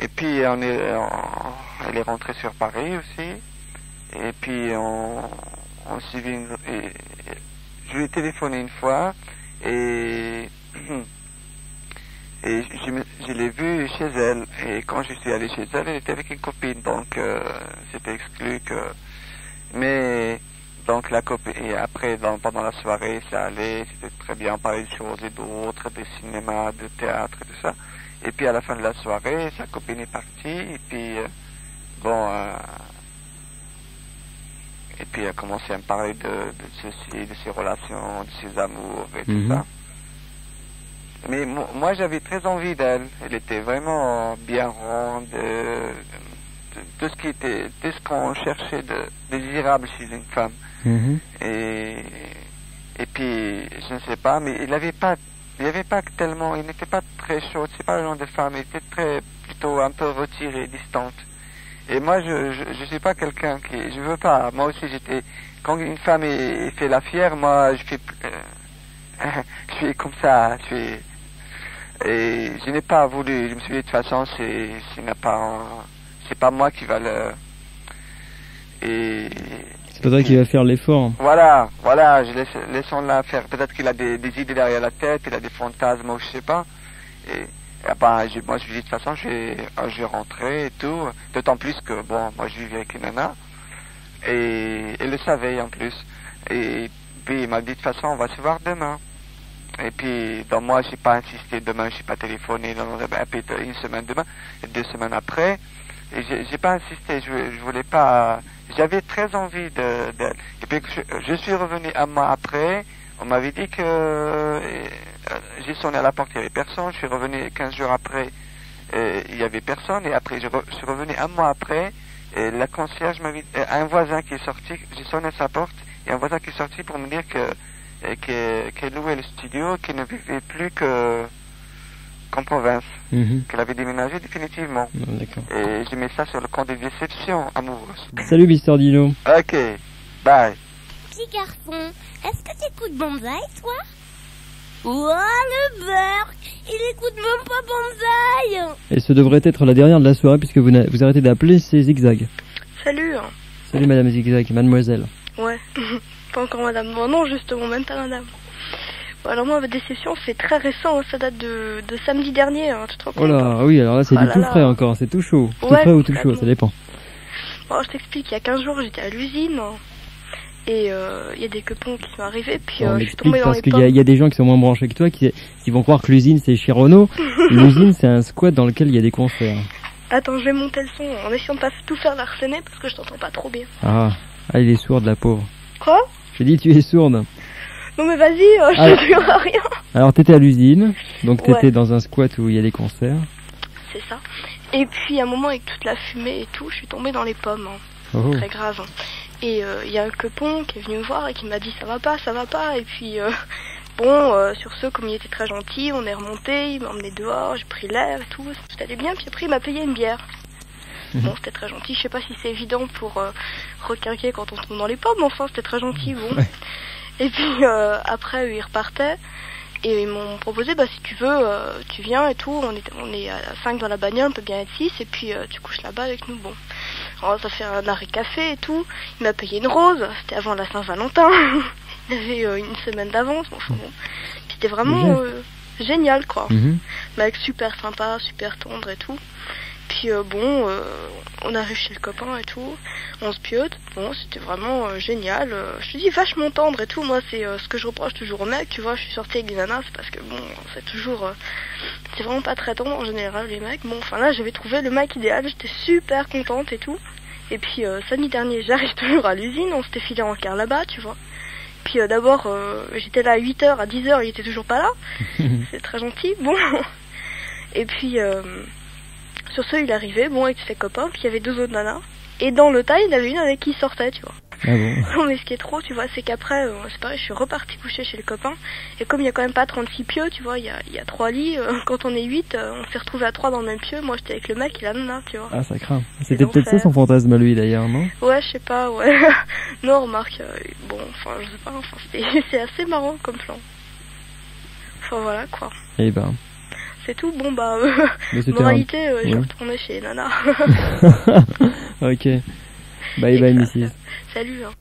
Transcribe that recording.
Et puis elle est rentrée sur Paris aussi. Et puis on s'est vu je lui ai téléphoné une fois et je l'ai vue chez elle. Et quand je suis allé chez elle, elle était avec une copine, donc c'était exclu que. Mais donc la copine, et après pendant la soirée, ça allait, c'était très bien, on parlait de choses et d'autres, de cinéma, de théâtre et tout ça. Et puis à la fin de la soirée, sa copine est partie, et puis et puis elle a commencé à me parler de ceci, de ses relations, de ses amours et tout ça. Mais moi j'avais très envie d'elle. Elle était vraiment bien ronde, tout ce qu'on cherchait de désirable chez une femme. Et puis je ne sais pas, mais il n'avait pas tellement, il n'était pas très chaud. C'est pas le genre de femme. Il était plutôt un peu retiré, distante. Et moi je suis pas quelqu'un je veux pas. Moi aussi quand une femme fait la fière, moi je suis comme ça. Et je n'ai pas voulu. Je me suis dit de toute façon c'est pas moi qui va c'est pas toi qui va faire l'effort. Voilà, laissons-la faire. Peut-être qu'il a des idées derrière la tête, il a des fantasmes, ou je sais pas. Et moi je lui dis de toute façon je vais rentrer et tout. D'autant plus que moi je vivais avec une nana. Et elle le savait en plus. Et puis il m'a dit de toute façon on va se voir demain. Et puis moi j'ai pas insisté demain, j'ai pas téléphoné, une semaine demain, et 2 semaines après. Et j'ai pas insisté, je voulais pas. J'avais très envie d'elle. Et puis je suis revenu un mois après. On m'avait dit que j'ai sonné à la porte, il y avait personne. Je suis revenu 15 jours après, il y avait personne. Et après je suis revenu un mois après. Et la concierge m'avait, un voisin qui est sorti. J'ai sonné à sa porte et un voisin qui est sorti pour me dire qu'elle louait le studio, qu'elle ne vivait plus qu'en province, qu'elle avait déménagé définitivement. D'accord. Et je mets ça sur le compte des déceptions amoureuses. Salut Mister Dino. Ok, bye. Petit garçon, est-ce que t'écoutes Banzai, toi? Ouah, le beurre! Il écoute même pas Banzai! Et ce devrait être la dernière de la soirée puisque vous arrêtez d'appeler, c'est Zigzag. Salut. Salut Madame Zigzag, mademoiselle. Ouais, pas encore madame. Bon, non, justement, même pas madame. Bon, alors moi, ma déception, c'est très récent, ça date de samedi dernier, tu te rends compte? Oh là, oui, alors là c'est du tout frais encore, c'est tout chaud. Tout frais ou tout chaud, ça dépend. Bon, je t'explique, il y a 15 jours, j'étais à l'usine, et il y a des copains qui sont arrivés, puis je suis tombée dans les pommes. Parce qu'il y a des gens qui sont moins branchés que toi, qui vont croire que l'usine c'est chez Renault. L'usine c'est un squat dans lequel il y a des concerts. Attends, je vais monter le son, en essayant de pas tout faire l'arsener, parce que je t'entends pas trop bien. Ah, il est sourd, la pauvre. Quoi? J'ai dit tu es sourde. Non mais vas-y, je te jure à rien. Alors t'étais à l'usine, donc t'étais dans un squat où il y a des concerts. C'est ça. Et puis à un moment avec toute la fumée et tout, je suis tombée dans les pommes. Très grave. Et il y a un copain qui est venu me voir et qui m'a dit ça va pas. Et puis sur ce, comme il était très gentil, on est remonté, il m'a emmené dehors, j'ai pris l'air et tout, tout allait bien. Puis après il m'a payé une bière. Bon, c'était très gentil. Je sais pas si c'est évident pour requinquer quand on tombe dans les pommes, mais enfin c'était très gentil. Bon. Ouais. Et puis après ils repartaient et ils m'ont proposé si tu veux tu viens et tout, on est à 5 dans la bagnole, on peut bien être 6 et puis tu couches là-bas avec nous. Bon, alors ça fait un arrêt café et tout, il m'a payé une rose, c'était avant la Saint-Valentin. Il y avait une semaine d'avance, bon. C'était vraiment génial quoi. Mec super sympa, super tendre et tout. Puis on arrive chez le copain et tout, on se piote, bon c'était vraiment génial, je te dis vachement tendre et tout, moi c'est ce que je reproche toujours aux mecs, tu vois, je suis sortie avec des nanas, c'est parce que bon, c'est toujours, c'est vraiment pas très tendre en général les mecs, bon enfin là j'avais trouvé le mec idéal, j'étais super contente et tout, et puis samedi dernier j'arrive toujours à l'usine, on s'était filé en car là-bas, tu vois, puis d'abord j'étais là à 8h, à 10h, il était toujours pas là, c'est très gentil, bon, et puis... sur ce, il arrivait, avec ses copains, puis il y avait 2 autres nanas. Et dans le tas, il y en avait une avec qui il sortait, tu vois. Ah bon? Non, mais ce qui est trop, tu vois, c'est qu'après, c'est pareil, je suis repartie coucher chez le copain. Et comme il y a quand même pas 36 pieux, tu vois, il y a 3 lits. Quand on est 8, on s'est retrouvés à 3 dans le même pieu. Moi, j'étais avec le mec et la nana, tu vois. Ah, ça craint. C'était peut-être ça son fantasme à lui, d'ailleurs, non? Ouais, je sais pas, ouais. Non, remarque, je sais pas, c'est assez marrant comme plan. Enfin, voilà, quoi. Eh ben... c'est tout. Bon bah, moralité, je vais retourner chez Nana. Ok. Bye bye, Mrs. Salut. Hein.